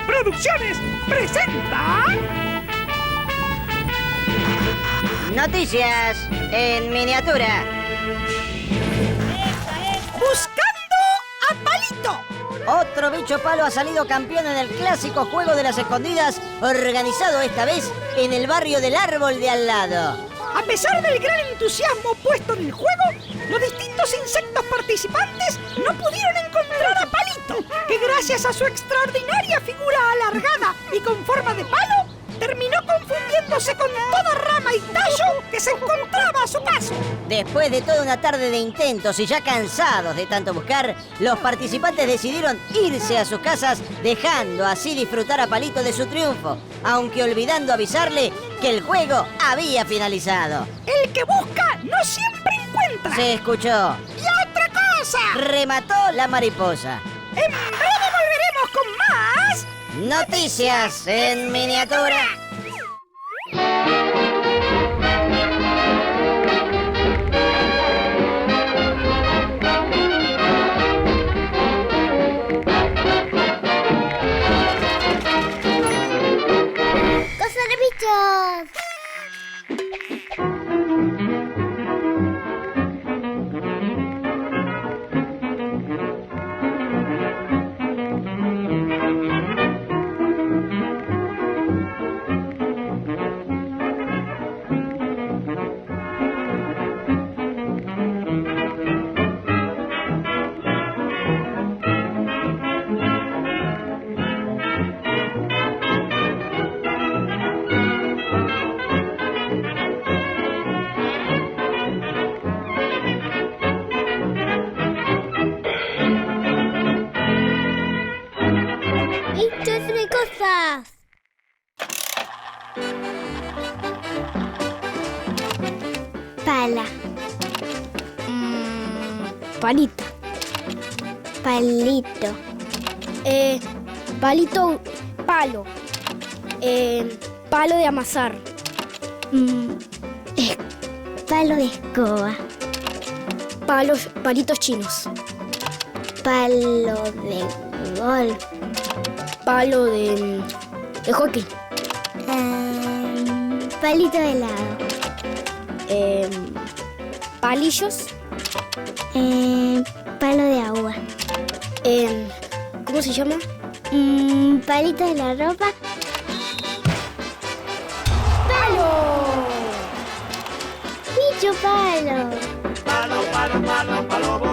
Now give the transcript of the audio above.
Producciones presenta... Noticias en miniatura. Buscando a Palito. Otro bicho palo ha salido campeón en el clásico juego de las escondidas, organizado esta vez en el barrio del árbol de al lado. A pesar del gran entusiasmo puesto en el juego, los distintos insectos participantes no pudieron encontrar a Palito, que gracias a su extraordinaria figura alargada y con forma de palo, terminó confundiéndose con toda rama y tallo que se encontraba a su paso. Después de toda una tarde de intentos y ya cansados de tanto buscar, los participantes decidieron irse a sus casas, dejando así disfrutar a Palito de su triunfo, aunque olvidando avisarle que el juego había finalizado. El que busca no siempre encuentra. Se escuchó. ¡Y otra cosa! Remató la mariposa. En breve volveremos con más... Noticias en miniatura. ¡Cosa de bichos! ¡Bichos de cosas! Pala. Palita. Palito. Palito, palo. Palo de amasar. Palo de escoba. Palitos chinos. Palo de golf. Palo de hockey. Palito de helado. Palillos. Palo de agua. ¿Cómo se llama? Palito de la ropa. ¡Palo! Bicho palo. Palo, palo, palo, palo,